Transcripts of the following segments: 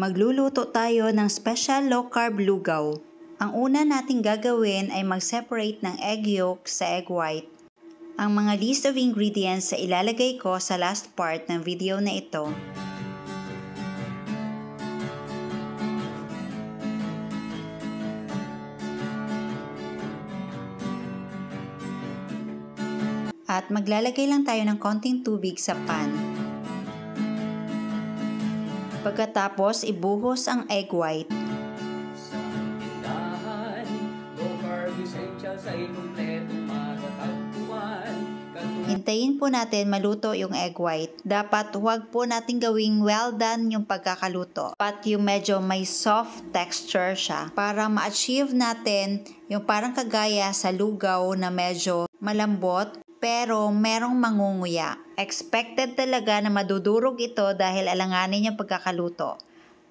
Magluluto tayo ng special low-carb lugaw. Ang una nating gagawin ay mag-separate ng egg yolk sa egg white. Ang mga list of ingredients ay ilalagay ko sa last part ng video na ito. At maglalagay lang tayo ng konting tubig sa pan. Pagkatapos, ibuhos ang egg white. Sa tindahan, low carb essential sa ikumpletong matatagpuan. Hintayin po natin maluto yung egg white. Dapat huwag po natin gawing well done yung pagkakaluto. Dapat yung medyo may soft texture siya para ma-achieve natin yung parang kagaya sa lugaw na medyo malambot pero merong mangunguya. Expected talaga na madudurog ito dahil alanganin yung pagkakaluto.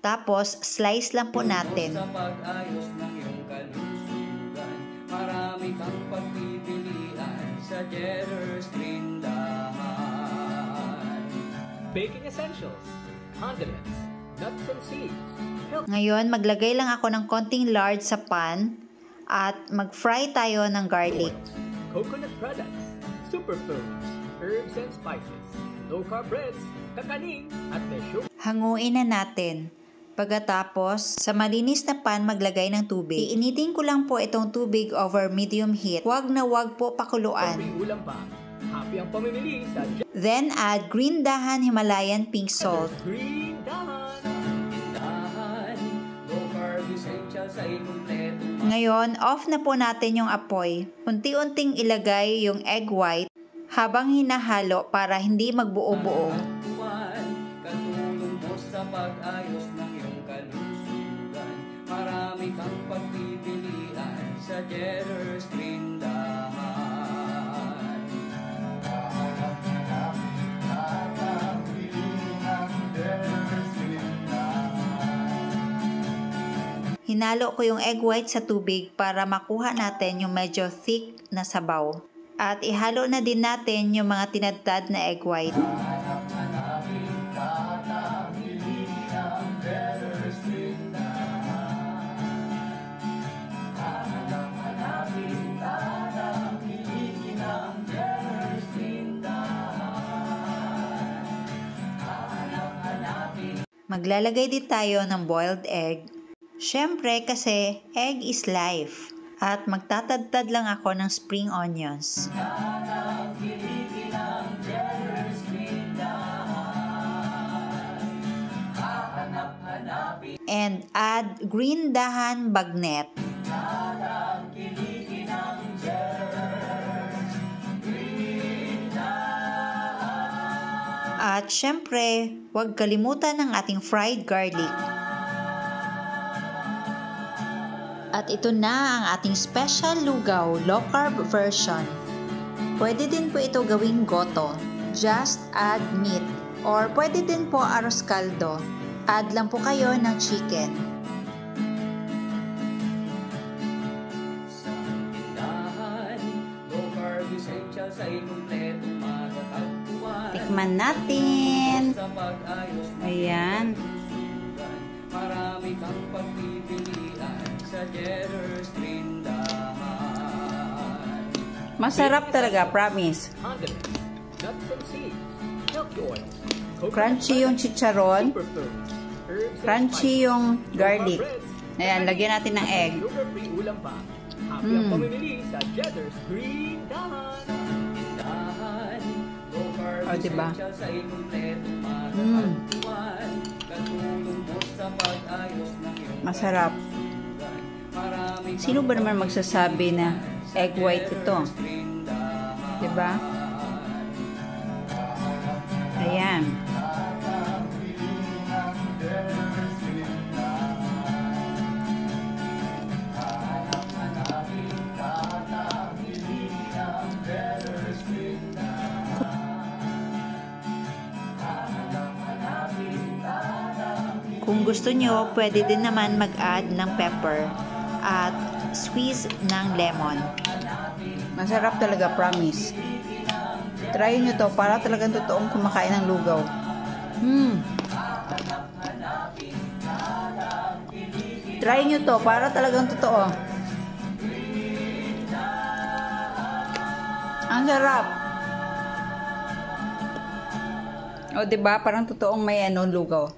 Tapos, slice lang po natin. Sa pag-ayos ng iyong kalusugan, marami kang pagpipilian sa Jetter's Tindahan. Baking essentials, condiments, nuts and seeds. Ngayon, maglagay lang ako ng konting lard sa pan at mag-fry tayo ng garlic. Coconut products, superfoods, herbs and spices, low-carb breads, kakanin, at may sugar. Hanguin na natin. Pagkatapos, sa malinis na pan maglagay ng tubig. Iinitin ko lang po itong tubig over medium heat. Huwag na huwag po pakuluan. May ulam pa. Happy ang pamimili sa Then add green dahan Himalayan pink salt. Green Dahan. Tindahan, low carb essential sa ikumpletong Ngayon, off na po natin yung apoy. Unti-unting ilagay yung egg white habang hinahalo para hindi magbuo-buo. matatagpuan. Katulong mo sa pag-ayos ng iyong kalusugan, marami kang pagpipilian sa Jetter's Tindahan. Hinalo ko yung egg white sa tubig para makuha natin yung medyo thick na sabaw. At ihalo na din natin yung mga tinadtad na egg white. Maglalagay din tayo ng boiled egg. Siyempre kasi egg is life. At magtatadtad lang ako ng spring onions. And add green dahan bagnet. At syempre, huwag kalimutan ng ating fried garlic. At ito na ang ating special lugaw, low-carb version. Pwede din po ito gawing goto. Just add meat. Or pwede din po arroz caldo. Add lang po kayo ng chicken. Sa tindahan, low carb essential sa ikumpletong matatagpuan. Tikman natin. Sa pag-ayos ng Ayan. kalusugan, marami kang pagpipilian sa Jetter's Tindahan. Masarap talaga, promise. Condiments, nuts and seeds, milk oils, coconut Crunchy yung chicharon. superfoods, herbs and Crunchy spices, yung garlic. low-carb breads, Ayan, lagyan natin ng egg. sugar-free ulam pa. Happy ang pamimili sa Jetter's Green Dahan. Tindahan, low carb Oh, diba? essential sa ikumpletong matatagpuan. Katulong mo sa pag-ayos ng iyong Masarap. kalusugan, marami kang Sino ba naman magsasabi na egg white ito? tindahan. Diba? Ayan. Kung gusto nyo, pwede din naman mag-add ng pepper at squeeze ng lemon. Masarap talaga, promise. Try nyo to para talagang totoong kumakain ng lugaw. Try nyo to para talagang totoo. Ang sarap. O, diba? Parang totoong may lugaw.